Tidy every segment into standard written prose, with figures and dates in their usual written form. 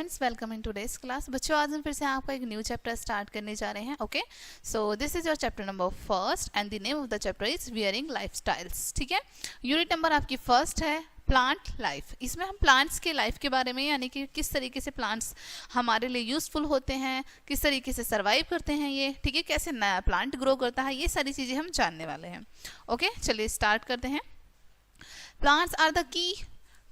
Students, welcome in today's class. बच्चों, आज हम फिर से आपका एक न्यू चैप्टर स्टार्ट करने जा रहे हैं। Okay, so this is your chapter number first and the name of the chapter is wearing lifestyles. ठीक है, यूनिट नंबर आपकी फर्स्ट है प्लांट लाइफ। इसमें हम प्लांट्स के लाइफ के बारे में, यानी कि किस तरीके से प्लांट्स हमारे लिए यूजफुल होते हैं, किस तरीके से सर्वाइव करते हैं ये, ठीक है, कैसे नया प्लांट ग्रो करता है, ये सारी चीज़ें हम जानने वाले हैं। ओके, चलिए स्टार्ट करते हैं। Plants are the key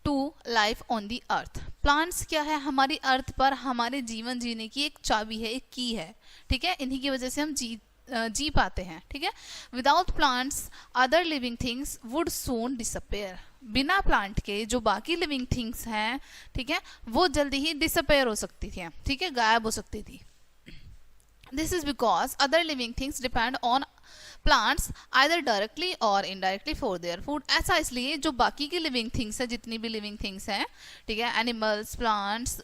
to life on the earth. Plants क्या है, हमारी अर्थ पर हमारे जीवन जीने की एक चाबी है, एक की है। ठीक है, इन्हीं की वजह से हम जी पाते हैं। ठीक है, without plants other living things would soon disappear. बिना प्लांट के जो बाकी लिविंग थिंग्स हैं, ठीक है, वो जल्दी ही डिसअपेयर हो सकती थी, ठीक है, गायब हो सकती थी। This is because other living things depend on plants either directly or indirectly for their food। ऐसा इसलिए जो बाकी की लिविंग थिंग्स है, जितनी भी लिविंग थिंग्स हैं, ठीक है, एनिमल्स, प्लांट्स,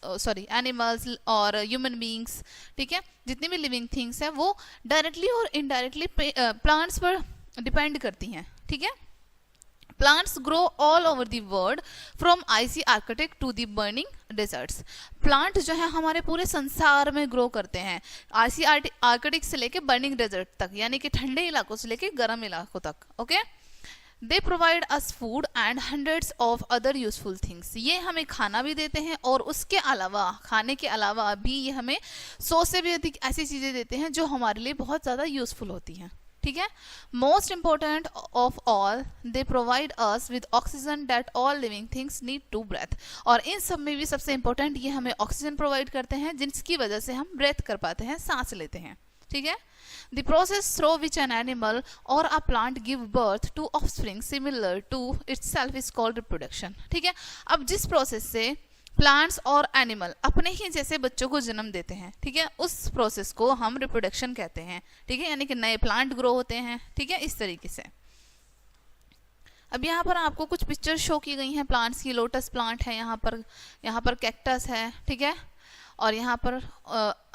एनिमल्स और ह्यूमन बींग्स, ठीक है, जितनी भी लिविंग थिंग्स हैं वो डायरेक्टली और इनडायरेक्टली प्लांट्स पर डिपेंड करती हैं। ठीक है, plants grow all over the world from icy arctic to the burning deserts। Plant जो है हमारे पूरे संसार में ग्रो करते हैं, आइसी आर्कटिक से लेके बर्निंग डेजर्ट तक, यानी कि ठंडे इलाकों से लेके गर्म इलाकों तक। Okay, they provide us food and hundreds of other useful things. ये हमें खाना भी देते हैं और उसके अलावा, खाने के अलावा भी ये हमें 100 से भी अधिक ऐसी चीज़ें देते हैं जो हमारे लिए बहुत ज़्यादा यूजफुल होती हैं। ठीक है, most important of all, they provide us with oxygen that all living things need to breathe. और इन सब में भी सबसे इंपॉर्टेंट ये हमें ऑक्सीजन प्रोवाइड करते हैं, जिसकी वजह से हम ब्रेथ कर पाते हैं, सांस लेते हैं। ठीक है, the process through which an animal or a plant give birth to offspring similar to itself is called reproduction. ठीक है, अब जिस प्रोसेस से प्लांट्स और एनिमल अपने ही जैसे बच्चों को जन्म देते हैं, ठीक है, उस प्रोसेस को हम रिप्रोडक्शन कहते हैं। ठीक है, यानी कि नए प्लांट ग्रो होते हैं। ठीक है, इस तरीके से। अब यहाँ पर आपको कुछ पिक्चर शो की गई हैं प्लांट्स की। लोटस प्लांट है यहाँ पर कैक्टस है, ठीक है, और यहाँ पर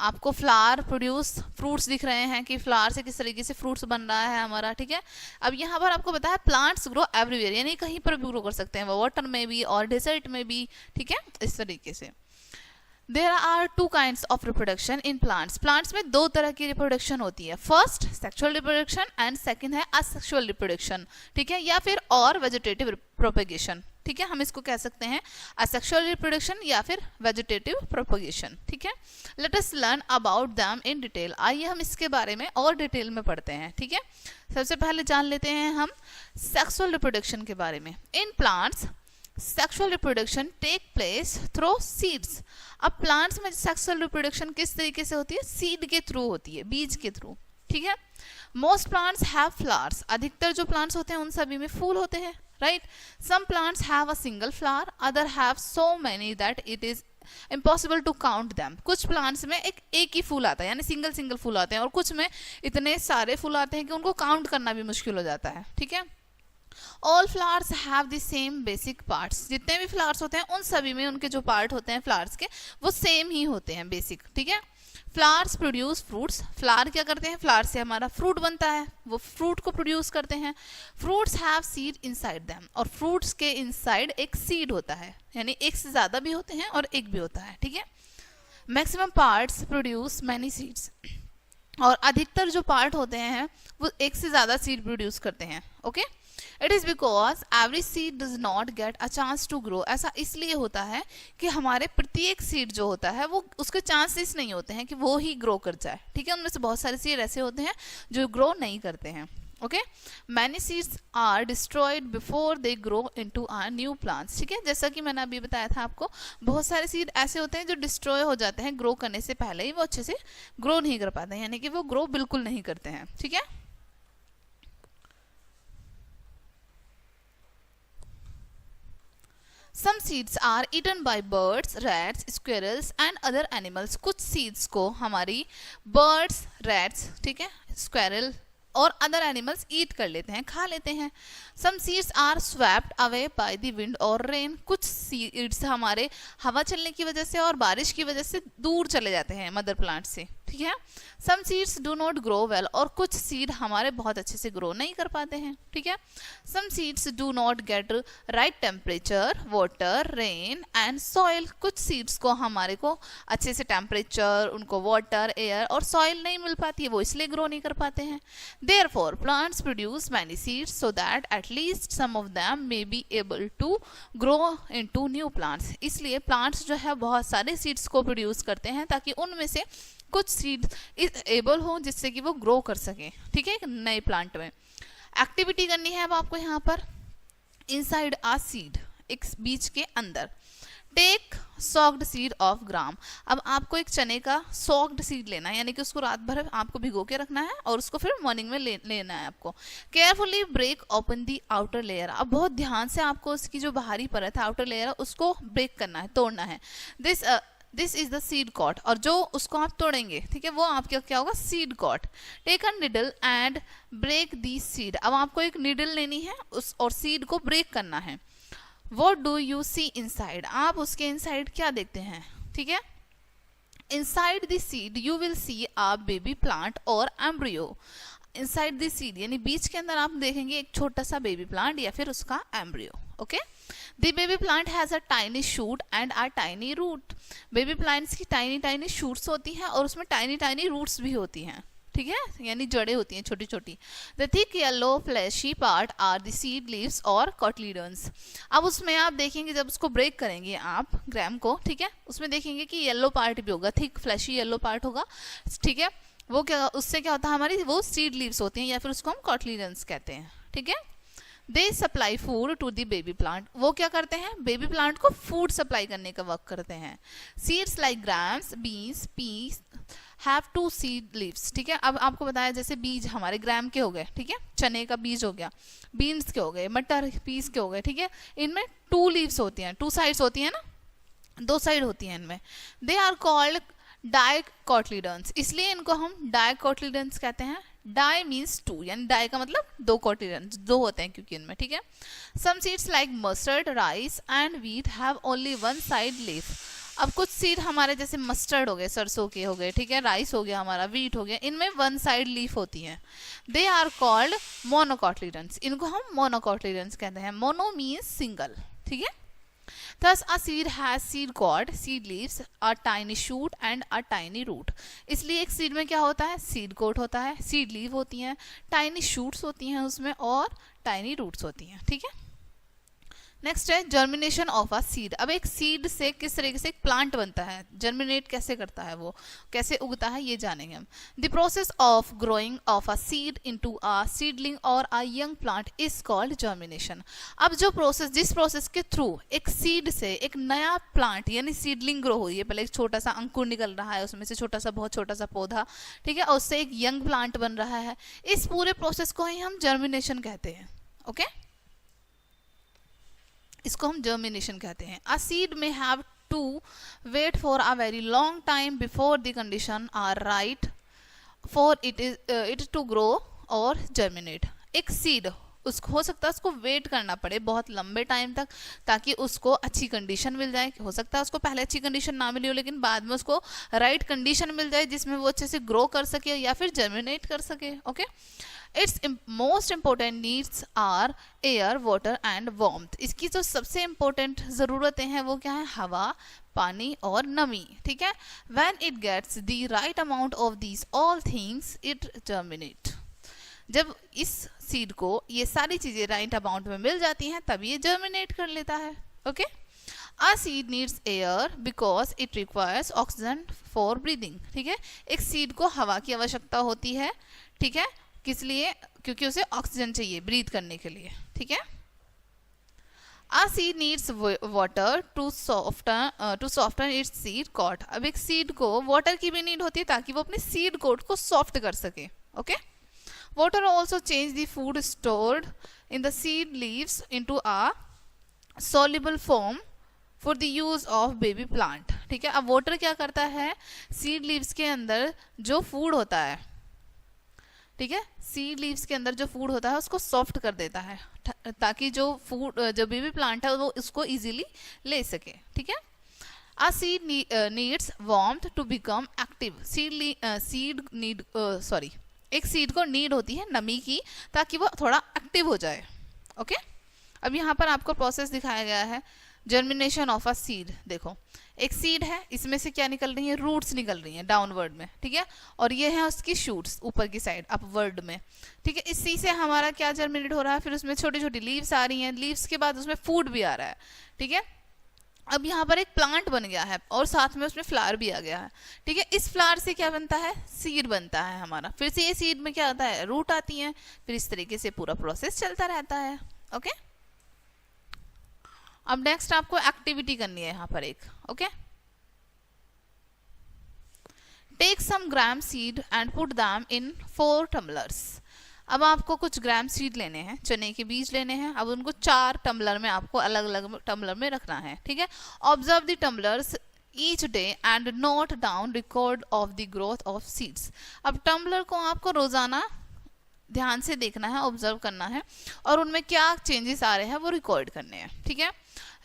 आपको फ्लावर प्रोड्यूस फ्रूट्स दिख रहे हैं कि फ्लावर से किस तरीके से फ्रूट्स बन रहा है हमारा। ठीक है, अब यहाँ पर आपको बताया प्लांट्स ग्रो एवरीवेयर, यानी कहीं पर भी ग्रो कर सकते हैं, वो वाटर में भी और डेजर्ट में भी। ठीक है, इस तरीके से। There are two kinds of reproduction in plants। Plants में दो तरह की रिप्रोडक्शन होती है, first sexual reproduction and second है असेक्सुअल रिप्रोडक्शन। ठीक है, या फिर और वेजिटेटिव प्रोपेगेशन। ठीक है, हम इसको कह सकते हैं असेक्सुअल रिप्रोडक्शन या फिर वेजिटेटिव प्रोपेगेशन। ठीक है, late us learn about them in detail. आइए हम इसके बारे में और डिटेल में पढ़ते हैं। ठीक है, सबसे पहले जान लेते हैं हम सेक्सुअल रिप्रोडक्शन के बारे में। In plants sexual reproduction take place through seeds. अब प्लांट्स में सेक्सुअल रिप्रोडक्शन किस तरीके से होती है, सीड के थ्रू होती है, बीज के थ्रू। ठीक है, मोस्ट प्लांट्स हैव फ्लावर्स। अधिकतर जो प्लांट्स होते हैं उन सभी में फूल होते हैं, right. Some plants have a single flower, other have so many that it is impossible to count them. कुछ प्लांट्स में एक ही फूल आता है, यानी सिंगल फूल आते हैं, और कुछ में इतने सारे फूल आते हैं कि उनको काउंट करना भी मुश्किल हो जाता है। ठीक है, all flowers have the same basic parts. जितने भी फ्लावर्स होते हैं उन सभी में उनके जो पार्ट होते हैं फ्लावर्स के, वो सेम ही होते हैं, बेसिक। ठीक है, फ्लावर्स प्रोड्यूस फ्रूट्स। फ्लावर क्या करते हैं, फ्लावर से हमारा फ्रूट बनता है, वो फ्रूट को प्रोड्यूस करते हैं। Fruits have seed inside them. और फ्रूट्स के इनसाइड एक सीड होता है, यानी एक से ज्यादा भी होते हैं और एक भी होता है। ठीक है, maximum parts produce many seeds. और अधिकतर जो पार्ट होते हैं वो एक से ज्यादा सीड प्रोड्यूस करते हैं। Okay, it is because every seed does not get a chance to grow. ऐसा इसलिए होता है कि हमारे प्रत्येक सीड जो होता है वो उसके चांसेस नहीं होते हैं कि वो ही ग्रो कर जाए। ठीक है, उनमें से बहुत सारे सीड ऐसे होते हैं जो ग्रो नहीं करते हैं। Okay, many seeds are destroyed before they grow into our new plants. ठीक है, जैसा कि मैंने अभी बताया था आपको, बहुत सारे सीड ऐसे होते हैं जो डिस्ट्रॉय हो जाते हैं ग्रो करने से पहले ही, वो अच्छे से ग्रो नहीं कर पाते हैं, यानी कि वो ग्रो बिल्कुल नहीं करते हैं। ठीक है, Some seeds are eaten by birds, rats, squirrels and other animals। कुछ seeds को हमारी birds, rats, ठीक है, squirrel और अदर एनिमल्स ईट कर लेते हैं, खा लेते हैं। Some seeds are swept away by the wind or rain। कुछ सीड्स हमारे हवा चलने की वजह से और बारिश की वजह से दूर चले जाते हैं मदर प्लांट से। ठीक है। Some seeds do not grow well, और कुछ सीड हमारे बहुत अच्छे से ग्रो नहीं कर पाते हैं, ठीक है। Some seeds do not get right temperature, water, rain and soil, कुछ सीड्स को हमारे को अच्छे से टेम्परेचर, उनको वाटर, एयर और सॉइल नहीं मिल पाती है, वो इसलिए ग्रो नहीं कर पाते हैं। Therefore plants produce many seeds so that at least some of them may be able to grow into new plants, इसलिए प्लांट्स जो है बहुत सारे सीड्स को प्रोड्यूस करते हैं ताकि उनमें से कुछ सीड एबल हो जिससे कि वो ग्रो कर सके, ठीक है, एक नए प्लांट में। एक्टिविटी करनी है अब आपको यहाँ पर। इनसाइड आ सीड, एक बीज के अंदर। Take socked seed of gram, अब आपको एक चने का सॉक्ड सीड लेना है, यानी कि उसको रात भर आपको भिगो के रखना है और उसको फिर मॉर्निंग में लेना है आपको। Carefully break open the outer layer, अब बहुत ध्यान से आपको उसकी जो बाहरी परत है, आउटर लेयर, उसको ब्रेक करना है, तोड़ना है। This is the seed coat, और जो उसको आप तोड़ेंगे, ठीक है, वो आपके क्या होगा, seed coat. Take a needle and break the seed, अब आपको एक निडल लेनी है उस और सीड को ब्रेक करना है। What do you see inside, आप उसके इनसाइड क्या देखते हैं, ठीक है। Inside the seed you will see a baby plant or embryo, inside the seed यानी बीज के अंदर आप देखेंगे एक छोटा सा बेबी प्लांट या फिर उसका embryo, okay. The baby plant has a tiny shoot and a tiny root, baby plants की टाइनी टाइनी शूट्स होती हैं और उसमें टाइनी टाइनी रूट्स भी होती हैं, ठीक है, यानी जड़ें होती हैं छोटी छोटी। The thick yellow fleshy part are the seed leaves और कॉटलीडन्स, अब उसमें आप देखेंगे जब उसको ब्रेक करेंगे आप ग्राम को, ठीक है, उसमें देखेंगे कि येलो पार्ट भी होगा, थिक फ्लैशी येलो पार्ट होगा, ठीक है। वो क्या, उससे क्या होता है, हमारी वो सीड लीव्स होती हैं या फिर उसको हम कॉटलीडन्स कहते हैं, ठीक है। They supply food to the baby plant, वो क्या करते हैं, बेबी प्लांट को फूड सप्लाई करने का वर्क करते हैं। Seeds like grams, beans, peas have two seed leaves, ठीक है। अब आपको बताया जैसे बीज हमारे ग्राम के हो गए, ठीक है, चने का बीज हो गया, बीन्स के हो गए, मटर पीस के हो गए, ठीक है, इनमें 2 लीव्स होती हैं, 2 साइड्स होती हैं ना, 2 साइड होती हैं इनमें। दे आर कॉल्ड डाइकोटिलेडन्स, इसलिए इनको हम डाइकोटिलेडन्स कहते हैं। डाई मीन्स 2, यानी डाई का मतलब 2 कोटिलेडन्स, 2 होते हैं क्योंकि इनमें, ठीक है। Some seeds like mustard, rice and wheat have only 1 side leaf, अब कुछ सीड हमारे जैसे मस्टर्ड हो गए, सरसों के हो गए, ठीक है, राइस हो गया हमारा, व्हीट हो गया, इनमें 1 साइड लीफ होती है। दे आर कॉल्ड मोनोकोटिलेडन्स, इनको हम मोनोकोटिलेडन्स कहते हैं। मोनो मीन्स सिंगल, ठीक है। Thus a seed has seed coat, seed leaves, a tiny shoot and a tiny root, इसलिए एक सीड में क्या होता है, सीड कोट होता है, सीड लीव होती हैं, टाइनी शूट्स होती हैं उसमें और टाइनी रूट्स होती हैं, ठीक है। नेक्स्ट है जर्मिनेशन ऑफ अ सीड, अब एक सीड से किस तरीके से एक प्लांट बनता है, जर्मिनेट कैसे करता है, वो कैसे उगता है, ये जानेंगे हम। The process of growing of a seed into a seedling or a young plant is called germination, अब जो प्रोसेस, जिस प्रोसेस के थ्रू एक सीड से एक नया प्लांट यानी सीडलिंग ग्रो हो रही है, पहले एक छोटा सा अंकुर निकल रहा है, उसमें से छोटा सा बहुत छोटा सा पौधा, ठीक है, और उससे एक यंग प्लांट बन रहा है, इस पूरे प्रोसेस को ही हम जर्मिनेशन कहते हैं, ओके, इसको हम जर्मिनेशन कहते हैं। अ सीड में have to wait for a very long time before the condition are right for it to grow और जर्मिनेट, एक सीड उसको हो सकता है उसको वेट करना पड़े बहुत लंबे टाइम तक ताकि उसको अच्छी कंडीशन मिल जाए, हो सकता है उसको पहले अच्छी कंडीशन ना मिली हो लेकिन बाद में उसको राइट कंडीशन मिल जाए जिसमें वो अच्छे से ग्रो कर सके या फिर जर्मिनेट कर सके, okay. Its most important needs are air, water and warmth, इसकी जो सबसे इंपॉर्टेंट ज़रूरतें हैं वो क्या है, हवा, पानी और नमी, ठीक है। When it gets the right amount of these all things it germinate, जब इस सीड को ये सारी चीज़ें राइट अमाउंट में मिल जाती हैं तब ये जर्मिनेट कर लेता है, okay. A seed needs air because it requires oxygen for breathing, ठीक है, एक सीड को हवा की आवश्यकता होती है, ठीक है, किस लिए, क्योंकि उसे ऑक्सीजन चाहिए ब्रीथ करने के लिए, ठीक है। A seed needs water to soften its seed coat, अब एक सीड को वाटर की भी नीड होती है ताकि वो अपने सीड कोट को सॉफ्ट कर सके, okay. Water also change the food stored in the seed leaves into a soluble form for the use of baby plant, ठीक है। अब वाटर क्या करता है, सीड लीव्स के अंदर जो फूड होता है, ठीक है, सीड लीव्स के अंदर जो फूड होता है उसको सॉफ्ट कर देता है ताकि जो फूड, जो बेबी प्लांट है वो उसको इजीली ले सके, ठीक है। A seed needs warmth to become active. एक सीड को नीड होती है नमी की ताकि वो थोड़ा एक्टिव हो जाए. ओके अब यहाँ पर आपको प्रोसेस दिखाया गया है जर्मिनेशन ऑफ अ सीड. देखो एक सीड है, इसमें से क्या निकल रही है, रूट्स निकल रही हैं डाउनवर्ड में, ठीक है, और ये है उसकी शूट्स ऊपर की साइड अपवर्ड में, ठीक है. इसी से हमारा क्या जर्मिनेट हो रहा है, फिर उसमें छोटी छोटी लीव्स आ रही हैं, लीव्स के बाद उसमें फूड भी आ रहा है, ठीक है. अब यहाँ पर एक प्लांट बन गया है और साथ में उसमें फ्लावर भी आ गया है, ठीक है. इस फ्लावर से क्या बनता है, सीड बनता है हमारा. फिर से ये सीड में क्या होता है, रूट आती है, फिर इस तरीके से पूरा प्रोसेस चलता रहता है. ओके अब नेक्स्ट आपको एक्टिविटी करनी है यहाँ पर एक. Okay take some gram seed and put them in 4 tumblers. अब आपको कुछ ग्राम सीड लेने हैं, चने के बीज लेने हैं. अब उनको 4 टम्बलर में आपको अलग अलग टम्बलर में रखना है, ठीक है. Observe the tumblers each day and note down record of the growth of seeds. अब टम्बलर को आपको रोजाना ध्यान से देखना है, ऑब्जर्व करना है और उनमें क्या चेंजेस आ रहे हैं वो रिकॉर्ड करने हैं, ठीक है.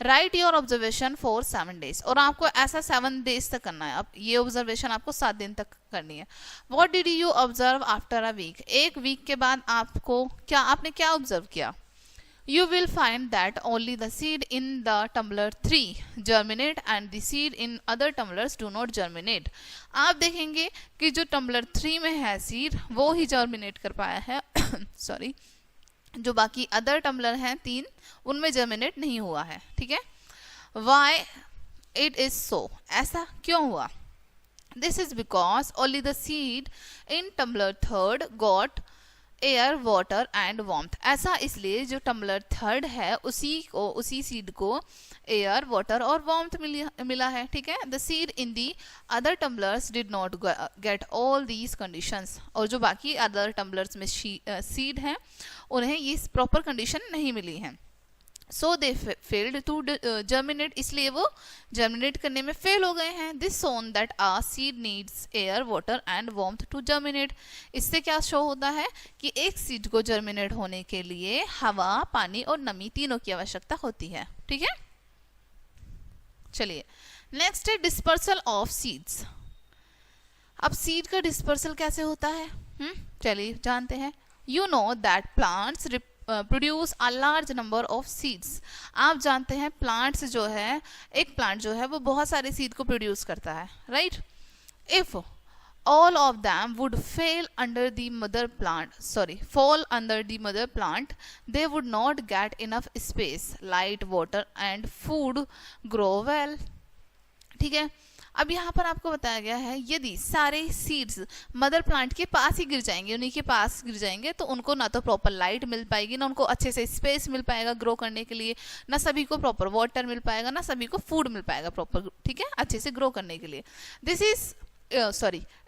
Right your observation for 7 days. और आपको ऐसा 7 डेज तक करना है. अब ये ऑब्जर्वेशन आपको 7 दिन तक करनी है. What did you observe after a week. एक वीक के बाद आपने क्या ऑब्जर्व किया. You will find that only the seed in the tumbler 3 germinate and the seed in other tumblers do not germinate. आप देखेंगे कि जो टम्बलर 3 में है सीड वो ही जर्मिनेट कर पाया है सॉरी, जो बाकी अदर टम्बलर हैं 3 उनमें जर्मिनेट नहीं हुआ है, ठीक है. Why it is so, ऐसा क्यों हुआ. This is because only the seed in tumbler 3 got air water and warmth. ऐसा इसलिए जो टम्बलर 3 है उसी सीड को एयर वाटर और वार्मथ मिला है, ठीक है. The seed in the other tumblers did not get all these conditions. और जो बाकी अदर टम्बलर्स में सीड हैं उन्हें ये प्रॉपर कंडीशन नहीं मिली हैं. So they failed to germinate, इसलिए वो जर्मिनेट करने में फेल हो गए हैं. This shown that a seed needs air water and warmth to germinate. इससे क्या शो होता है कि एक सीड को जर्मिनेट होने के लिए हवा, पानी और नमी तीनों की आवश्यकता होती है, ठीक है. चलिए नेक्स्ट है डिस्पर्सल ऑफ सीड्स. अब सीड का डिस्पर्सल कैसे होता है, चलिए जानते हैं. You know that plants produce a large number of seeds. आप जानते हैं प्लांट्स जो है, एक प्लांट जो है वो बहुत सारे सीड को प्रोड्यूस करता है, right. If all of them would fall under the mother plant, they would not get enough space, light, water and food grow well, ठीक है. अब यहाँ पर आपको बताया गया है यदि सारे सीड्स मदर प्लांट के पास ही गिर जाएंगे, उन्हीं के पास गिर जाएंगे तो उनको ना तो प्रॉपर लाइट मिल पाएगी, ना उनको अच्छे से स्पेस मिल पाएगा ग्रो करने के लिए, ना सभी को प्रॉपर वाटर मिल पाएगा, ना सभी को फूड मिल पाएगा प्रॉपर, ठीक है, अच्छे से ग्रो करने के लिए.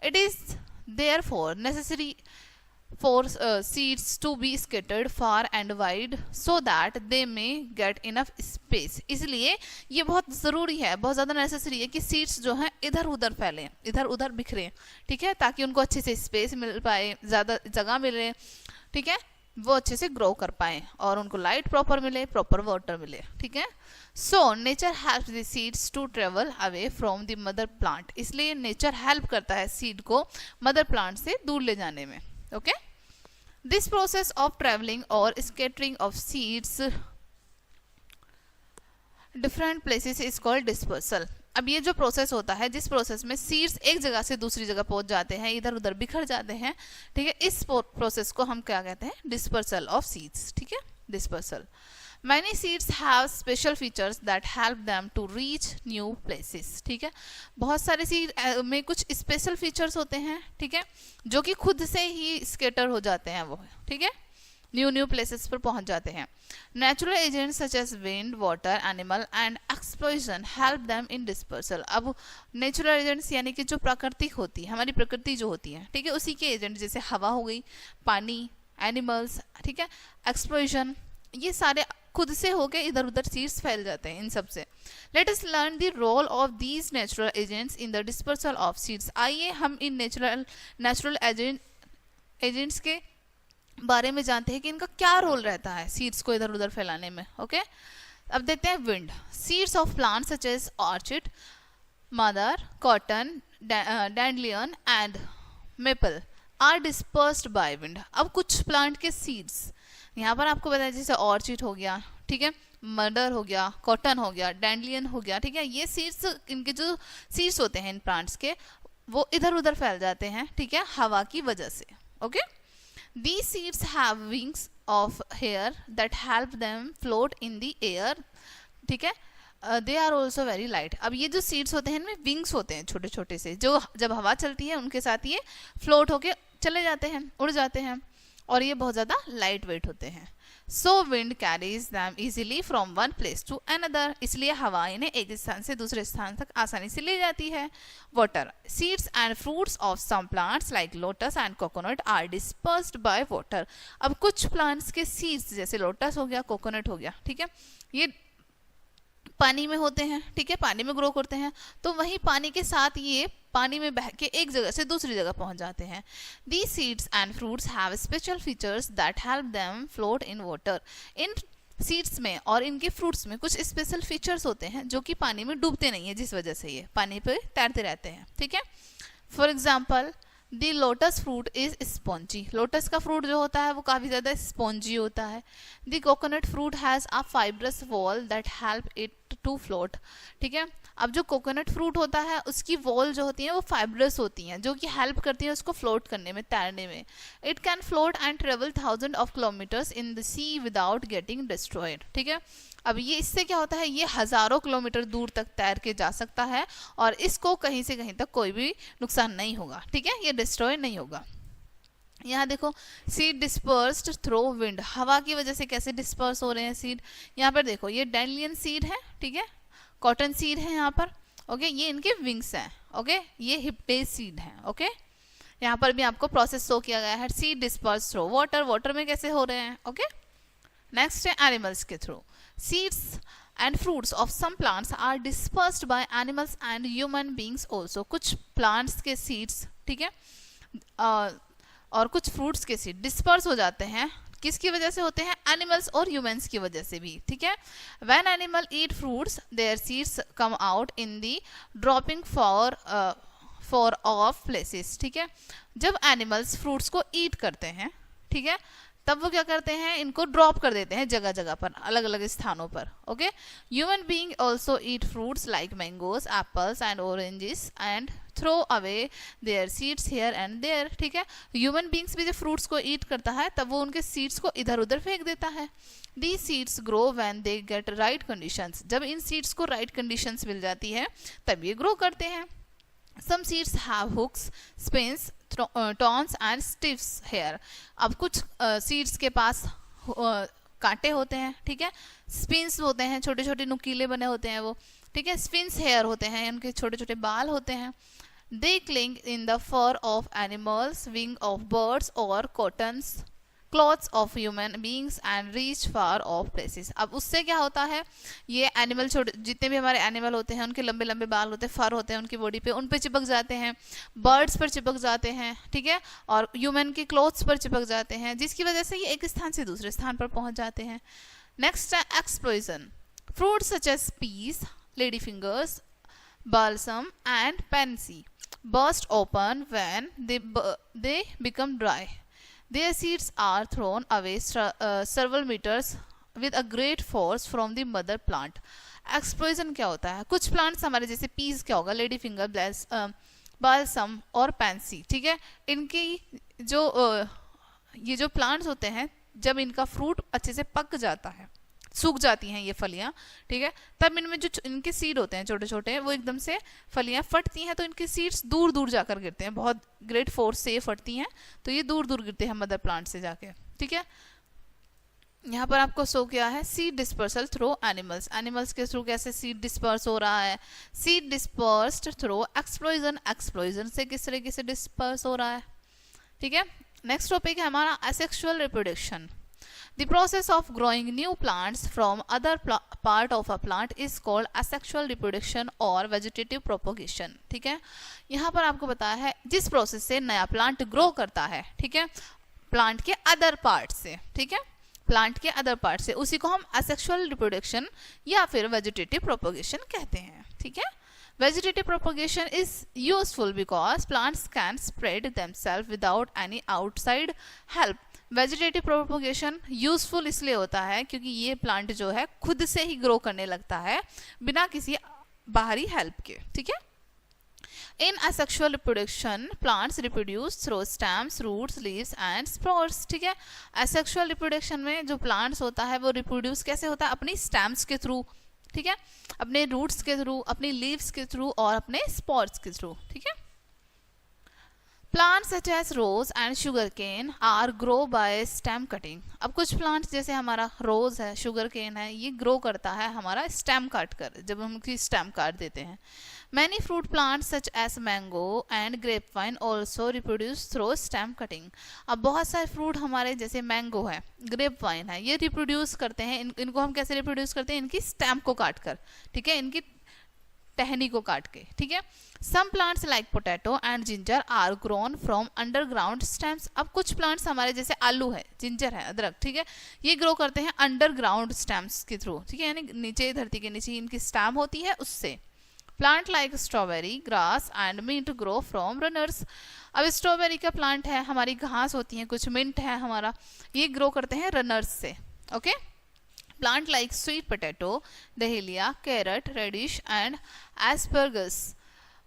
It is therefore necessary for seeds to be scattered far and wide so that they may get enough space. इसलिए ये बहुत ज़रूरी है, बहुत ज़्यादा नेसेसरी है कि सीड्स जो हैं इधर उधर फैलें, इधर उधर बिखरें, ठीक है, ताकि उनको अच्छे से स्पेस मिल पाए, ज़्यादा जगह मिले, ठीक है, वो अच्छे से ग्रो कर पाए और उनको लाइट प्रॉपर मिले, प्रॉपर वाटर मिले, ठीक है. So nature helps the seeds to travel away from the mother plant. इसलिए नेचर हेल्प करता है सीड को मदर प्लांट से दूर ले जाने में. Okay this process of travelling और scattering of seeds different places is called dispersal. अब ये जो प्रोसेस होता है, जिस प्रोसेस में सीड्स एक जगह से दूसरी जगह पहुंच जाते हैं, इधर उधर बिखर जाते हैं, ठीक है, इस प्रोसेस को हम क्या कहते हैं, डिस्पर्सल ऑफ सीड्स, ठीक है, dispersal. Many seeds have special features that help them to reach new places, ठीक है. बहुत सारे सीड में कुछ स्पेशल फीचर्स होते हैं, ठीक है, जो कि खुद से ही स्केटर हो जाते हैं वो, ठीक है, न्यू प्लेसेस पर पहुंच जाते हैं. Natural agents such as wind, water, animal and explosion help them in dispersal. अब नेचुरल एजेंट्स यानी कि जो प्राकृतिक होती है, हमारी प्रकृति जो होती है, ठीक है, उसी के एजेंट जैसे हवा हो गई, पानी, एनिमल्स, ठीक है, एक्सप्लोजन, ये सारे खुद से होके इधर उधर सीड्स फैल जाते हैं इन सब से. Let us learn the role of these natural agents in the dispersal of seeds. आइए हम इन नेचुरल एजेंट्स के बारे में जानते हैं कि इनका क्या रोल रहता है सीड्स को इधर उधर फैलाने में. ओके अब देखते हैं wind. Seeds of plants such as orchid mother, cotton, dandelion and maple are dispersed by wind. अब कुछ प्लांट के सीड्स यहाँ पर आपको बताया, जैसे ऑर्चिड हो गया, ठीक है, मदर हो गया, कॉटन हो गया, डैंडलियन हो गया, ठीक है, ये सीड्स, इनके जो सीड्स होते हैं इन प्लांट्स के, वो इधर उधर फैल जाते हैं, ठीक है, हवा की वजह से. Okay, these seeds have wings of hair that help them float in the air. ठीक है, they are also very light. अब ये जो सीड्स होते हैं इनमें विंग्स होते हैं छोटे छोटे से, जो जब हवा चलती है उनके साथ ये फ्लोट होके चले जाते हैं, उड़ जाते हैं, और ये बहुत ज़्यादा लाइट वेट होते हैं. So wind carries them easily from one place to another. इसलिए हवा इन्हें एक स्थान से दूसरे स्थान तक आसानी से ले जाती है. Water, seeds and fruits of some plants like lotus and coconut are dispersed by water. अब कुछ प्लांट्स के सीड्स, जैसे लोटस हो गया, कोकोनट हो गया, ठीक है, ये पानी में होते हैं, ठीक है, पानी में ग्रो करते हैं, तो वहीं पानी के साथ ये पानी में बह के एक जगह से दूसरी जगह पहुंच जाते हैं. These seeds and fruits have special features that help them float in water. In seeds में और इनके फ्रूट्स में कुछ स्पेशल फीचर्स होते हैं जो कि पानी में डूबते नहीं है, जिस वजह से ये पानी पे तैरते रहते हैं. ठीक है, for example the lotus fruit is spongy. Lotus का फ्रूट जो होता है वो काफ़ी ज़्यादा स्पॉन्जी होता है. The coconut fruit has a fibrous wall that help it to float. ठीक है, अब जो कोकोनट फ्रूट होता है उसकी वॉल जो होती है वो फाइब्रस होती हैं, जो कि हेल्प करती है उसको फ्लोट करने में, तैरने में. It can float and travel 1000 of kilometers in the sea without getting destroyed. ठीक है, अब ये इससे क्या होता है, ये हज़ारों किलोमीटर दूर तक तैर के जा सकता है और इसको कहीं से कहीं तक कोई भी नुकसान नहीं होगा. ठीक है, ये डिस्ट्रॉय नहीं होगा. यहाँ देखो, सीड डिस्पर्स्ड थ्रू विंड. हवा की वजह से कैसे डिस्पर्स हो रहे हैं सीड. यहाँ पर देखो, ये डैंडलियन सीड है, ठीक है, कॉटन सीड है यहाँ पर, ओके, ये इनके विंग्स हैं, ओके, ये हिप्टेज सीड है. ओके, यहाँ पर भी आपको प्रोसेस शो किया गया है. Seed disperse through water. Water में कैसे हो रहे हैं. ओके, नेक्स्ट है एनिमल्स के through. Seeds and fruits of some plants are dispersed by animals and human beings also. कुछ plants के seeds, ठीक है, और कुछ fruits के seed disperse हो जाते हैं. किसकी वजह से होते हैं, एनिमल्स और ह्यूमंस की वजह से भी. ठीक है, when animal eat fruits their seeds come out in the dropping for of places. ठीक है, जब एनिमल्स फ्रूट्स को ईट करते हैं, ठीक है, तब वो क्या करते हैं, इनको ड्रॉप कर देते हैं जगह जगह पर, अलग अलग स्थानों पर. Okay, human being also eat fruits like mangoes, apples and oranges and throw away their seeds here and there. ठीक है, ह्यूमन बींग्स भी जब फ्रूट्स को ईट करता है तब वो उनके सीड्स को इधर उधर फेंक देता है. The seeds grow when they get right conditions. जब इन सीड्स को राइट कंडीशंस मिल जाती है तब ये ग्रो करते हैं. Some seeds have hooks, spines, thorns and stiffs hair. अब कुछ सीड्स के पास कांटे होते हैं, ठीक है, स्पिन्स होते हैं, छोटे छोटे नुकीले बने होते हैं वो. ठीक है, स्पिन्स हेयर होते हैं, उनके छोटे छोटे बाल होते हैं. They cling in the fur of animals, wing of birds और cottons, clothes of human beings and reach far of places. अब उससे क्या होता है, ये एनिमल, छोटे जितने भी हमारे एनिमल होते हैं उनके लंबे लंबे बाल होते हैं, फर होते हैं उनकी बॉडी पे, उन पे चिपक जाते हैं, बर्ड्स पर चिपक जाते हैं, ठीक है, और ह्यूमन के क्लॉथ्स पर चिपक जाते हैं, जिसकी वजह से ये एक स्थान से दूसरे स्थान पर पहुंच जाते हैं. नेक्स्ट है explosion. Fruits such as peas, lady fingers, balsam and pansy burst open when they become dry. Their seeds are thrown away several meters with a great force from the mother plant. Explosion क्या होता है, कुछ plants हमारे जैसे piece क्या होगा, lady finger, balsam और pansy. ठीक है, इनकी जो ये जो प्लांट्स होते हैं, जब इनका फ्रूट अच्छे से पक जाता है, सूख जाती हैं ये फलियां, ठीक है, तब इनमें जो इनके सीड होते हैं छोटे छोटे, वो एकदम से फलियां फटती हैं, तो इनके सीड्स दूर दूर जाकर गिरते हैं, बहुत ग्रेट फोर्स से ये फटती हैं, तो ये दूर दूर गिरते हैं मदर प्लांट से जाके. ठीक है, यहाँ पर आपको शो किया है seed dispersal through animals. Animals के थ्रू कैसे सीड डिस्पर्स हो रहा है. Seed dispersed through explosion. Explosion से किस तरीके से डिस्पर्स हो रहा है. ठीक है, नेक्स्ट टॉपिक है हमारा asexual reproduction. The process of growing new plants from other part of a plant is called asexual reproduction और vegetative propagation. ठीक है, यहाँ पर आपको बताया है जिस प्रोसेस से नया प्लांट ग्रो करता है, ठीक है, प्लांट के अदर पार्ट से, ठीक है, प्लांट के अदर पार्ट से, उसी को हम असेक्सुअल रिप्रोडक्शन या फिर वेजिटेटिव प्रोपोगेशन कहते हैं. ठीक है, Vegetative propagation is useful because plants can spread themselves without any outside help. Vegetative propagation useful इसलिए होता है क्योंकि ये प्लांट जो है खुद से ही ग्रो करने लगता है बिना किसी बाहरी हेल्प के, ठीक है। In asexual reproduction, plants reproduce through stems, roots, leaves and spores, ठीक है। asexual reproduction में जो plants होता है वो reproduce कैसे होता है, अपनी stems के थ्रू, ठीक है, अपने roots के थ्रू, अपनी leaves के थ्रू और अपने spores के थ्रू, ठीक है। Plants such as rose and sugarcane are grow by stem cutting. अब कुछ plants जैसे हमारा rose है, sugarcane है, ये grow करता है हमारा stem काट कर, जब हम उसकी stem काट देते हैं। Many fruit plants such as mango and grapevine also reproduce through stem cutting. अब बहुत सारे fruit हमारे जैसे mango है, grapevine है, ये reproduce करते हैं, इनको हम कैसे reproduce करते हैं, इनकी stem को काट कर, ठीक है, इनकी टहनी को काट के, ठीक है। Some plants like potato and ginger are grown from underground stems. अब कुछ plants हमारे जैसे आलू है, जिंजर है, अदरक, ठीक है, ये ग्रो करते हैं अंडरग्राउंड स्टेम्स के थ्रू, ठीक है, यानी नीचे धरती के नीचे इनकी स्टेम होती है उससे। Plant like strawberry, grass and mint grow from runners. अब स्ट्रॉबेरी का प्लांट है, हमारी घास होती है, कुछ मिंट है हमारा, ये ग्रो करते हैं रनर्स से, okay. Plant like sweet potato, dahlia, carrot, radish and asparagus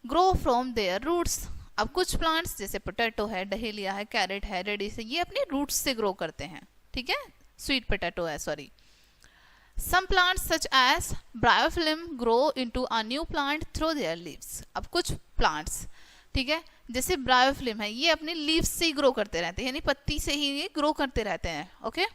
grow from their roots. अब कुछ प्लांट्स जैसे पोटैटो है, डहेलिया है, कैरेट है, रेडिश है, ये अपने रूट्स से ग्रो करते हैं, ठीक है, स्वीट पोटैटो है, sorry. Some plants such as bryophyllum grow into a new plant through their leaves. अब कुछ plants, ठीक है, जैसे bryophyllum है, ये अपने leaves से ही grow करते रहते हैं, यानी पत्ती से ही ये grow करते रहते हैं, okay?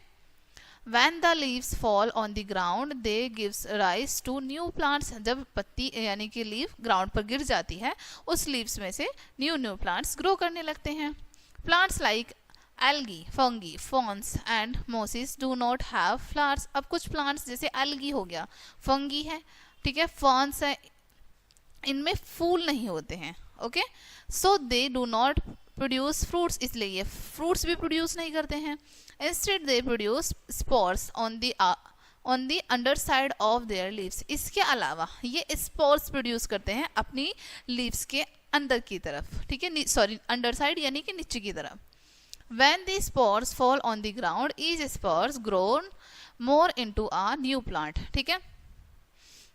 When the leaves fall on the ground, they gives rise to new plants. जब पत्ती यानी कि leaf ground पर गिर जाती है, उस leaves में से new plants grow करने लगते हैं। Plants like algae, fungi, ferns and mosses do not have flowers. अब कुछ plants जैसे algae हो गया, fungi है, ठीक है, ferns है, इनमें फूल नहीं होते हैं, okay, so they do not produce fruits, इसलिए ये fruits भी produce नहीं करते हैं। Instead they produce spores on the underside of their leaves. इसके अलावा ये spores produce करते हैं अपनी leaves के अंदर की तरफ, ठीक है, सॉरी underside यानी कि नीचे की तरफ। When the spores fall on the ground, each spores grown more into a new plant, ठीक है।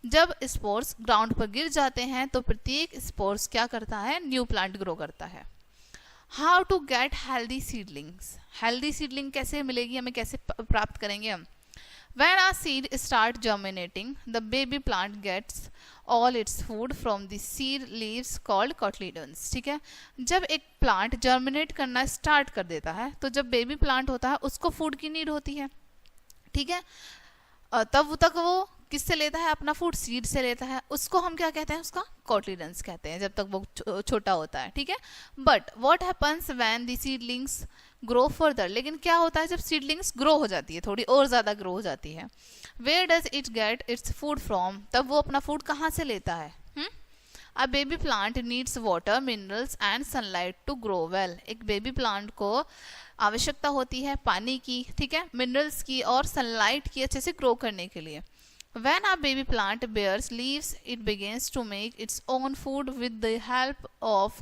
जब स्पोर्स ग्राउंड पर गिर जाते हैं तो प्रत्येक स्पोर्स क्या करता है, न्यू प्लांट ग्रो करता है। How to get healthy seedlings, healthy seedling कैसे मिलेगी हमें, कैसे प्राप्त करेंगे हम। When a seed start germinating, the baby plant gets all its food from the seed leaves called cotyledons, ठीक है। जब एक प्लांट जर्मिनेट करना स्टार्ट कर देता है तो जब बेबी प्लांट होता है उसको फूड की नीड होती है, ठीक है, तब तक वो किससे लेता है अपना फूड, सीड से लेता है, उसको हम क्या कहते हैं, उसका कोटिलेडन्स कहते हैं, जब तक वो छोटा होता है, ठीक है। But what happens when the seedlings grow further, लेकिन क्या होता है जब सीडलिंग्स ग्रो हो जाती है, थोड़ी और ज्यादा ग्रो हो जाती है, where does it get its food from, तब वो अपना फूड कहाँ से लेता है। A baby plant needs water, minerals and sunlight to grow well. एक बेबी प्लांट को आवश्यकता होती है पानी की, ठीक है, मिनरल्स की और सनलाइट की अच्छे से ग्रो करने के लिए। When a baby plant bears leaves, it begins to make its own food with the help of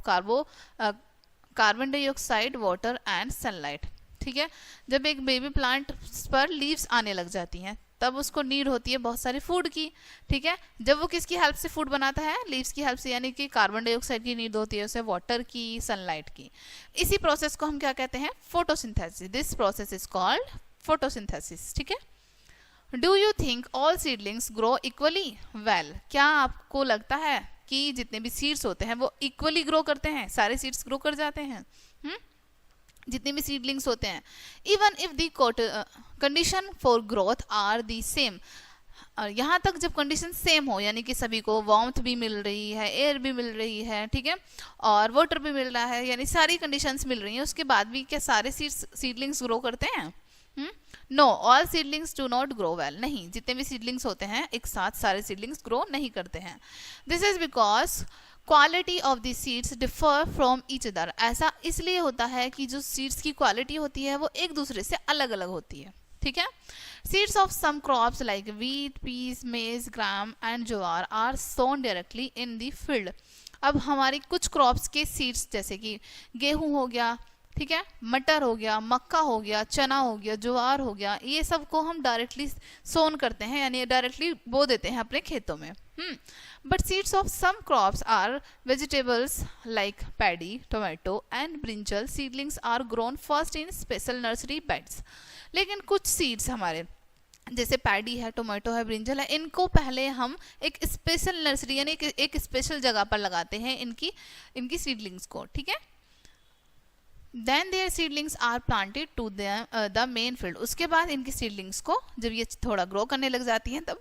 carbon dioxide, water and sunlight, ठीक है। जब एक बेबी प्लांट पर लीव्स आने लग जाती हैं तब उसको नीड होती है बहुत सारी फूड की, ठीक है। जब वो किसकी हेल्प से फूड बनाता है, लीव्स की हेल्प से, यानी कि कार्बन डाइऑक्साइड की नीड होती है उसे, वाटर की, सनलाइट की। इसी प्रोसेस को हम क्या कहते हैं, photosynthesis. This process is called photosynthesis, ठीक है। Do you think all seedlings grow equally well, क्या आपको लगता है कि जितने भी सीड्स होते हैं वो इक्वली ग्रो करते हैं, सारे सीड्स ग्रो कर जाते हैं, जितने भी सीडलिंग्स होते हैं। Even if the condition for growth are the same, यहाँ तक जब कंडीशन सेम हो, यानी कि सभी को वार्मथ भी मिल रही है, एयर भी मिल रही है, ठीक है, और वाटर भी मिल रहा है, यानी सारी कंडीशंस मिल रही हैं, उसके बाद भी क्या सारे सीडलिंग्स ग्रो करते हैं। No, all seedlings do not grow well, नहीं, जितने भी सीडलिंग्स होते हैं एक साथ सारे सीडलिंग्स ग्रो नहीं करते हैं। This is because quality of the seeds differ from each other. ऐसा इसलिए होता है कि जो सीड्स की क्वालिटी होती है वो एक दूसरे से अलग अलग होती है, ठीक है। Seeds of some crops like wheat, peas, maize, gram and jowar are sown directly in the field. अब हमारी कुछ क्रॉप्स के सीड्स जैसे कि गेहूं हो गया, ठीक है, मटर हो गया, मक्का हो गया, चना हो गया, ज्वार हो गया, ये सब को हम डायरेक्टली सोन करते हैं, यानी डायरेक्टली बो देते हैं अपने खेतों में। But seeds of some crops are vegetables like paddy, tomato and brinjal seedlings are grown first in special nursery beds. लेकिन कुछ सीड्स हमारे जैसे पैडी है, टोमेटो है, ब्रिंजल है, इनको पहले हम एक स्पेशल नर्सरी यानी एक स्पेशल जगह पर लगाते हैं इनकी सीडलिंग्स को, ठीक है। Then their seedlings are planted to the main field। उसके बाद इनकी सीडलिंग्स को जब ये थोड़ा ग्रो करने लग जाती हैं तब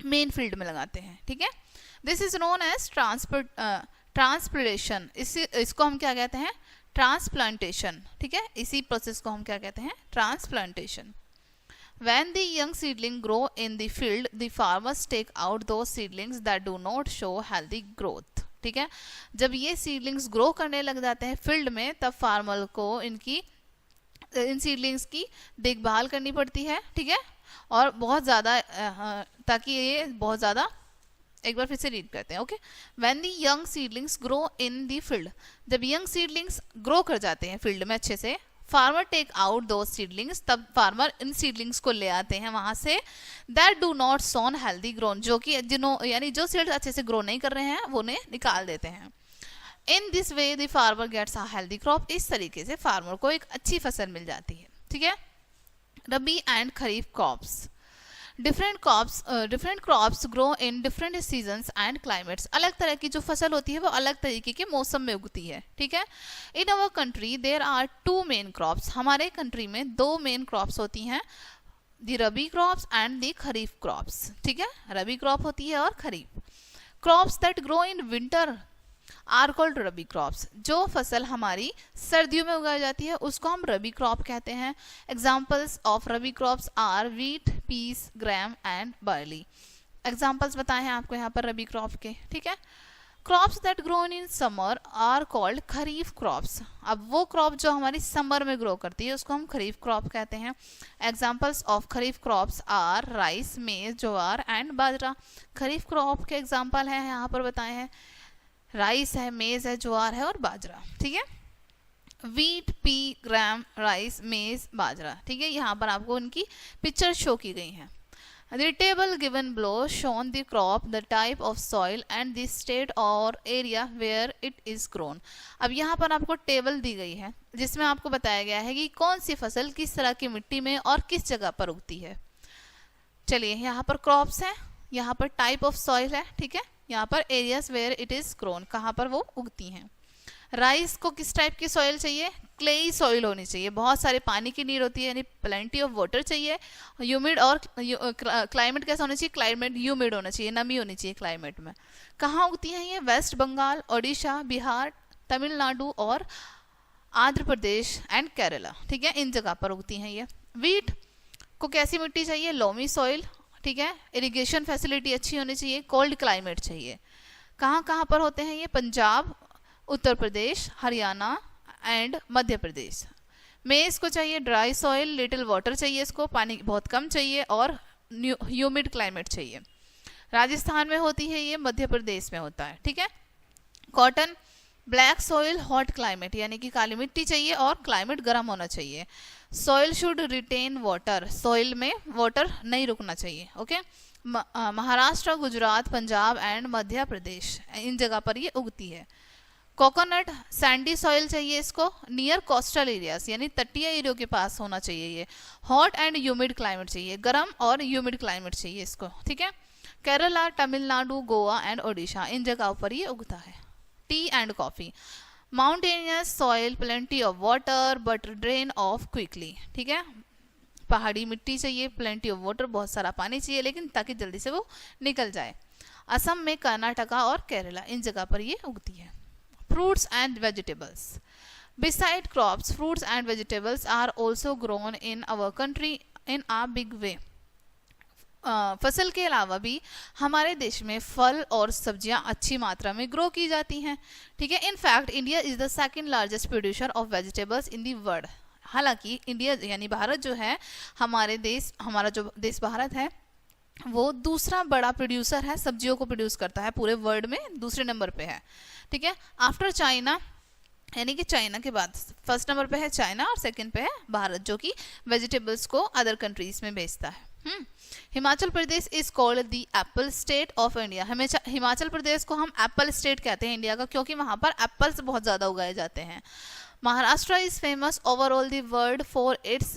मेन फील्ड में लगाते हैं, ठीक है। This is known as transplantation. इसको हम क्या कहते हैं? ट्रांसप्लांटेशन, ठीक है। इसी प्रोसेस को हम क्या कहते हैं? Transplantation. When the young seedling grow in the field, the farmers take out those seedlings that do not show healthy growth। ठीक है, जब ये सीडलिंग्स ग्रो करने लग जाते हैं फील्ड में, तब फार्मर को इन सीडलिंग्स की देखभाल करनी पड़ती है, ठीक है, और बहुत ज़्यादा ताकि ये बहुत ज़्यादा, एक बार फिर से रीड करते हैं, okay. When the young seedlings grow in the field, जब यंग सीडलिंग्स ग्रो कर जाते हैं फील्ड में अच्छे से, farmer take out the seedlings, तब फार्मर इन सीडलिंग्स को ले आते हैं वहां से, that do not sown healthy grown, जो कि यानी जो सीड्स अच्छे से ग्रो नहीं कर रहे हैं वो उन्हें निकाल देते हैं। In this way the farmer gets a healthy crop. इस तरीके से फार्मर को एक अच्छी फसल मिल जाती है, ठीक है। Rabi and kharif crops. Different crops grow in different seasons and climates. अलग तरह की जो फसल होती है वो अलग तरीके के मौसम में उगती है, ठीक है। In our country there are 2 main crops. हमारे कंट्री में 2 मेन क्रॉप्स होती हैं, the rabi crops and the kharif crops, ठीक है। रबी क्रॉप होती है और kharif. Crops that grow in winter are called rabi crops. जो फसल हमारी सर्दियों में उगाई जाती है उसको हम रबी क्रॉप कहते हैं। Examples of rabi crops are wheat, peas, gram and barley. Examples बताए हैं आपको यहाँ पर रबी क्रॉप के, ठीक है। Crops that grow in summer are called kharif crops. अब वो क्रॉप जो हमारी समर में ग्रो करती है उसको हम खरीफ क्रॉप कहते हैं। Examples of kharif crops are rice, maize, jowar and bajra. Kharif crop के एग्जाम्पल हैं यहाँ पर बताए हैं, राइस है, मेज है, ज्वार है और बाजरा, ठीक है। वीट, पी, ग्राम, राइस, मेज, बाजरा, ठीक है। यहाँ पर आपको उनकी पिक्चर शो की गई है। The table given below shown the crop, the type of soil and the state or area where it is grown। अब यहाँ पर आपको टेबल दी गई है जिसमें आपको बताया गया है कि कौन सी फसल किस तरह की मिट्टी में और किस जगह पर उगती है। चलिए, यहाँ पर क्रॉप्स है, यहाँ पर टाइप ऑफ सॉइल है, ठीक है, यहाँ पर areas where it is grown, कहाँ पर वो उगती हैं। राइस को किस टाइप की सॉइल चाहिए? क्लेई सॉइल होनी चाहिए, बहुत सारे पानी की नीड होती है, यानी प्लेंटी ऑफ वाटर चाहिए। ह्यूमिड और क्लाइमेट कैसा होना चाहिए? क्लाइमेट ह्यूमिड होना चाहिए, नमी होनी चाहिए क्लाइमेट में। कहाँ उगती हैं ये? वेस्ट बंगाल, ओडिशा, बिहार, तमिलनाडु और आंध्र प्रदेश एंड केरला, ठीक है, इन जगह पर उगती हैं ये। वीट को कैसी मिट्टी चाहिए? लोमी सॉइल, ठीक है। इरिगेशन फैसिलिटी अच्छी होनी चाहिए, कोल्ड क्लाइमेट चाहिए। कहाँ कहाँ पर होते हैं ये? पंजाब, उत्तर प्रदेश, हरियाणा एंड मध्य प्रदेश। मेज को चाहिए ड्राई सॉइल, लिटिल वाटर चाहिए, इसको पानी बहुत कम चाहिए और ह्यूमिड क्लाइमेट चाहिए। राजस्थान में होती है ये, मध्य प्रदेश में होता है, ठीक है। Cotton, black soil, hot climate, यानी कि काली मिट्टी चाहिए और क्लाइमेट गर्म होना चाहिए। Soil should retain water, soil में वाटर नहीं रुकना चाहिए, ओके। महाराष्ट्र, गुजरात, पंजाब एंड मध्य प्रदेश, इन जगह पर ये उगती है। कोकोनट, सैंडी सॉइल चाहिए इसको, नियर कोस्टल एरियाज, यानी तटीय एरियो के पास होना चाहिए ये। हॉट एंड ह्यूमिड क्लाइमेट चाहिए, गर्म और ह्यूमिड क्लाइमेट चाहिए इसको, ठीक है। केरला, तमिलनाडु, गोवा एंड ओडिशा, इन जगहों पर ये उगता है। T and coffee, mountainous soil, plenty of water but drain of quickly, ठीक है। पहाड़ी मिट्टी चाहिए, प्लेंटी ऑफ वाटर, बहुत सारा पानी चाहिए, लेकिन ताकि जल्दी से वो निकल जाए। असम में, कर्नाटका और केरला, इन जगह पर ये उगती है। Fruits and vegetables. Beside crops, fruits and vegetables are also grown in our country in a big way. फसल के अलावा भी हमारे देश में फल और सब्जियां अच्छी मात्रा में ग्रो की जाती हैं, ठीक है। In fact India is the second largest producer of vegetables in the world. हालांकि इंडिया यानी भारत जो है, हमारा जो देश भारत है वो दूसरा बड़ा प्रोड्यूसर है, सब्जियों को प्रोड्यूस करता है पूरे वर्ल्ड में, दूसरे नंबर पे है, ठीक है, आफ्टर चाइना, यानी कि चाइना के बाद फर्स्ट नंबर पे है चाइना और सेकंड पे है भारत, जो कि वेजिटेबल्स को अदर कंट्रीज में बेचता है। Himachal Pradesh is called the apple state of India. Himachal Pradesh को हम एप्पल स्टेट कहते हैं इंडिया का, क्योंकि वहां पर एप्पल्स बहुत ज्यादा उगाए जाते हैं। Maharashtra is famous overall the world for its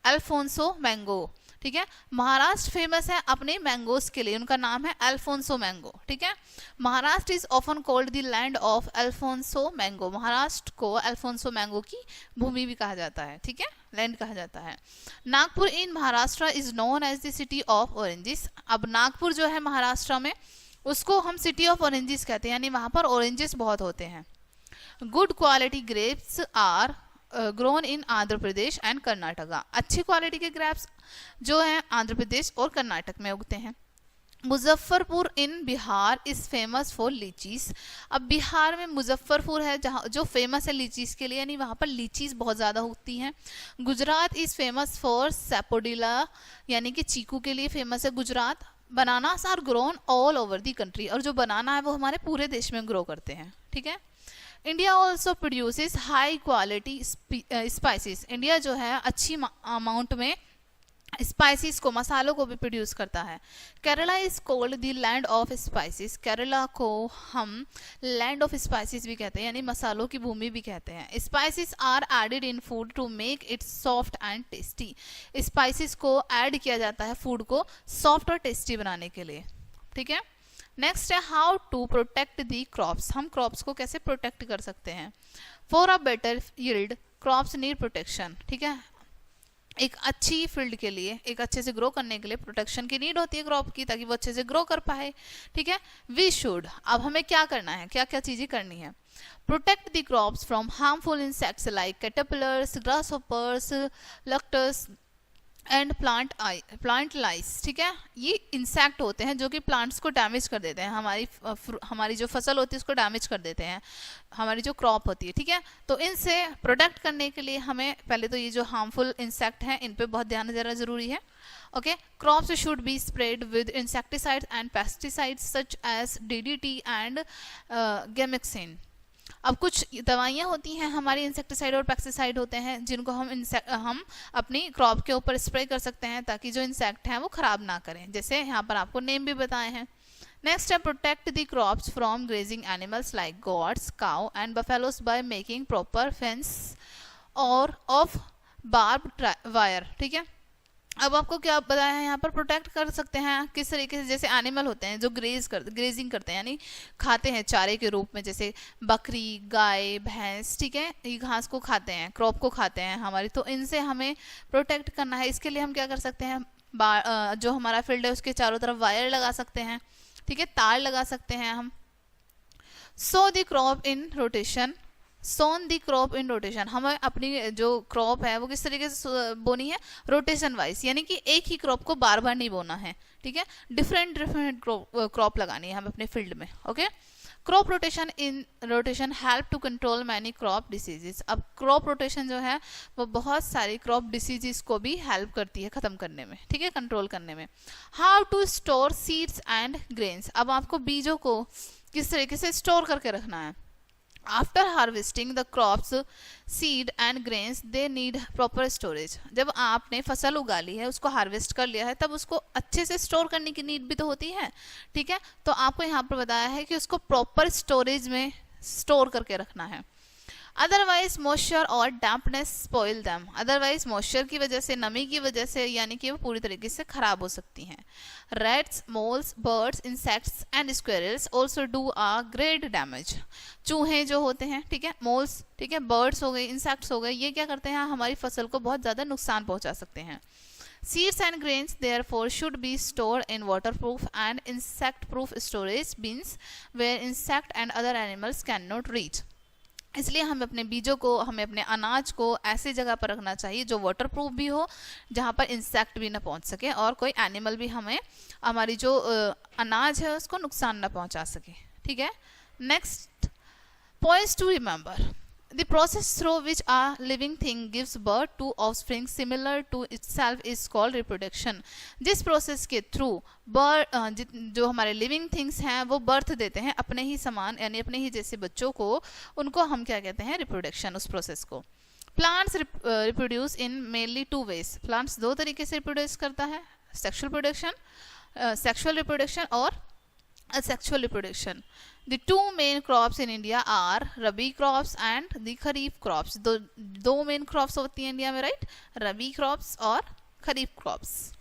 Alfonso mango, ठीक है, महाराष्ट्र फेमस है अपने मैंगोस के लिए, उनका नाम है अल्फोंसो मैंगो, ठीक है। Maharashtra is often called the land of Alfonso mango, Maharashtra को अल्फोंसो मैंगो की भूमि भी कहा जाता है, ठीक है, लैंड कहा जाता है। Nagpur in Maharashtra is known as the city of oranges. अब नागपुर जो है महाराष्ट्र में, उसको हम सिटी ऑफ ऑरेंजेस कहते हैं, यानी वहां पर ऑरेंजेस बहुत होते हैं। Good quality grapes are grown in Andhra Pradesh and Karnataka. अच्छी क्वालिटी के ग्रेप्स जो हैं आंध्र प्रदेश और कर्नाटक में उगते हैं। Muzaffarpur in Bihar is famous for lychees. अब बिहार में मुजफ्फरपुर है जहाँ जो फेमस है लीचीज के लिए, यानी वहाँ पर लीचीज बहुत ज़्यादा उगती हैं। Gujarat is famous for sapodilla, यानी कि चीकू के लिए फेमस है Gujarat. Bananas are grown all over the country, और जो बनाना है वो हमारे पूरे देश में ग्रो करते हैं, ठीक है। India also produces high quality spices. India जो है अच्छी अमाउंट में स्पाइसेस को, मसालों को भी प्रोड्यूस करता है। Kerala is called the land of spices. Kerala को हम लैंड ऑफ स्पाइसेस भी कहते हैं, यानी मसालों की भूमि भी कहते हैं। Spices are added in food to make it soft and tasty. Spices को ऐड किया जाता है फूड को सॉफ्ट और टेस्टी बनाने के लिए, ठीक है। नेक्स्ट है how to protect the crops. हम क्रॉप्स को कैसे प्रोटेक्ट कर सकते हैं। For a better yield crops need protection, ठीक है। एक अच्छी फील्ड के लिए, एक अच्छे से ग्रो करने के लिए प्रोटेक्शन की नीड होती है क्रॉप की, ताकि वो अच्छे से ग्रो कर पाए, ठीक है। वी शुड, अब हमें क्या करना है, क्या क्या चीजें करनी है। Protect the crops from harmful insects like caterpillars, grasshoppers, locusts and plant lice, ठीक है। ये इंसेक्ट होते हैं जो कि प्लांट्स को डैमेज कर देते हैं, हमारी जो फसल होती है उसको डैमेज कर देते हैं, हमारी जो क्रॉप होती है, ठीक है। तो इनसे प्रोटेक्ट करने के लिए हमें पहले तो ये जो हार्मफुल इंसेक्ट हैं इन पे बहुत ध्यान देना जरूरी है, okay. Crops should be spread with insecticides and pesticides such as DDT and gammexane. अब कुछ दवाइयाँ होती हैं हमारी, इंसेक्टिसाइड और पेस्टिसाइड होते हैं, जिनको हम अपनी क्रॉप के ऊपर स्प्रे कर सकते हैं ताकि जो इंसेक्ट हैं वो खराब ना करें, जैसे यहाँ पर आपको नेम भी बताए हैं। नेक्स्ट है protect the crops from grazing animals like goats, cow and buffaloes by making proper fence और ऑफ बार्ब वायर, ठीक है। अब आपको क्या बताया है यहाँ पर, प्रोटेक्ट कर सकते हैं किस तरीके से, जैसे एनिमल होते हैं जो ग्रेजिंग करते हैं, यानी खाते हैं चारे के रूप में, जैसे बकरी, गाय, भैंस, ठीक है, ये घास को खाते हैं, क्रॉप को खाते हैं हमारी, तो इनसे हमें प्रोटेक्ट करना है। इसके लिए हम क्या कर सकते हैं, जो हमारा फील्ड है उसके चारों तरफ वायर लगा सकते हैं, ठीक है, तार लगा सकते हैं हम। Sow the crop in rotation, sown the crop in rotation, हमें अपनी जो क्रॉप है वो किस तरीके से बोनी है, रोटेशन वाइज, यानी कि एक ही क्रॉप को बार बार नहीं बोना है, ठीक है, डिफरेंट क्रॉप लगानी है हमें अपने फील्ड में, okay. Crop rotation help to control many crop diseases. अब क्रॉप रोटेशन जो है वो बहुत सारी क्रॉप डिसीजेस को भी हेल्प करती है खत्म करने में, ठीक है, कंट्रोल करने में। How to store seeds and grains. अब आपको बीजों को किस तरीके से स्टोर करके रखना है। After harvesting the crops, seed and grains, they need proper storage. जब आपने फसल उगा ली है, उसको हार्वेस्ट कर लिया है, तब उसको अच्छे से स्टोर करने की नीड भी तो होती है, ठीक है। तो आपको यहाँ पर बताया है कि उसको प्रॉपर स्टोरेज में स्टोर करके रखना है। अदरवाइज मॉइस्चर और dampness spoil them. Otherwise moisture की वजह से, नमी की वजह से, यानी कि वो पूरी तरीके से खराब हो सकती हैं। Rats, moles, birds, insects and squirrels also do a great damage. चूहे जो होते हैं, ठीक है, मोल्स, ठीक है, बर्ड्स हो गए, इंसेक्ट्स हो गए, ये क्या करते हैं, हमारी फसल को बहुत ज़्यादा नुकसान पहुंचा सकते हैं। Seeds and grains therefore should be stored in waterproof and insect-proof storage bins where insect and other animals cannot reach. इसलिए हमें अपने बीजों को, हमें अपने अनाज को ऐसी जगह पर रखना चाहिए जो वाटर प्रूफ भी हो, जहाँ पर इंसेक्ट भी ना पहुँच सके और कोई एनिमल भी हमें हमारी जो अनाज है उसको नुकसान ना पहुँचा सके, ठीक है। Next points to remember. The process through which a living thing gives birth to offspring similar to itself is called reproduction. जिस प्रोसेस के थ्रू जो हमारे लिविंग थिंग्स हैं वो बर्थ देते हैं अपने ही समान यानी अपने ही जैसे बच्चों को, उनको हम क्या कहते हैं? रिप्रोडक्शन, उस प्रोसेस को. प्लांट्स रिप्रोड्यूस इन मेनली 2 ways. प्लांट्स 2 तरीके से रिप्रोड्यूस करता है, सेक्सुअल रिप्रोडक्शन और asexual reproduction. The 2 main crops in India are Rabi crops and the Kharif crops. दो main crops होती हैं इंडिया में, right? Rabi crops और Kharif crops.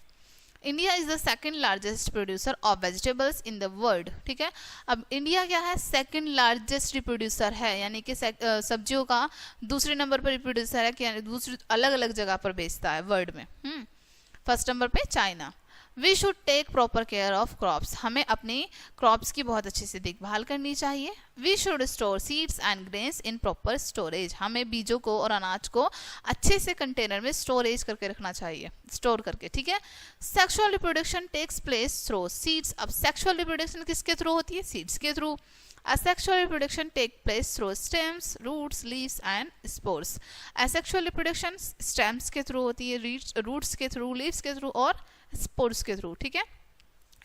India is the second largest producer of vegetables in the world. ठीक है, अब India क्या है? सेकंड लार्जेस्ट रिप्रोड्यूसर है, यानी कि सब्जियों का दूसरे नंबर पर रिप्रोड्यूसर है, कि दूसरी अलग अलग जगह पर बेचता है वर्ल्ड में. फर्स्ट नंबर पे China. We should take proper care of crops. हमें अपनी क्रॉप्स की बहुत अच्छे से देखभाल करनी चाहिए. We should store seeds and grains in proper storage. हमें बीजों को और अनाज को अच्छे से कंटेनर में स्टोरेज करके रखना चाहिए, स्टोर करके. ठीक है. Sexual reproduction takes place through seeds. अब सेक्सुअल रिप्रोडक्शन किसके थ्रू होती है? सीड्स के through. Asexual reproduction take place through stems, roots, leaves and spores. Asexual reproduction stems के थ्रू होती है, roots के थ्रू, leaves के थ्रू और spores के थ्रू. ठीक है.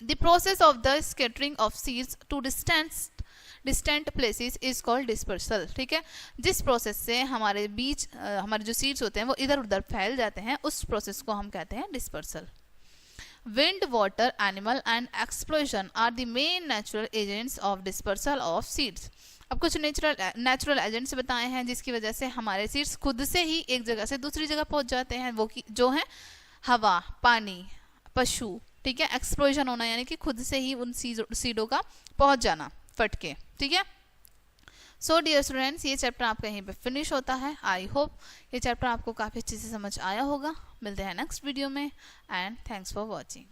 The process of the scattering of seeds to distant places is called dispersal. ठीक है. जिस प्रोसेस से हमारे बीज हमारे जो सीड्स होते हैं वो इधर उधर फैल जाते हैं, उस प्रोसेस को हम कहते हैं dispersal. Wind, water, animal and explosion are the main natural agents of dispersal of seeds. अब कुछ नेचुरल एजेंट्स बताए हैं जिसकी वजह से हमारे सीड्स खुद से ही एक जगह से दूसरी जगह पहुंच जाते हैं, वो जो है हवा, पानी, पशु. ठीक है. एक्सप्लोजन होना यानी कि खुद से ही उन सीडों का पहुंच जाना फटके. ठीक है. सो डियर स्टूडेंट्स, ये चैप्टर आपका यहीं पे फिनिश होता है. आई होप ये चैप्टर आपको काफ़ी अच्छे से समझ आया होगा. मिलते हैं नेक्स्ट वीडियो में एंड थैंक्स फॉर वॉचिंग.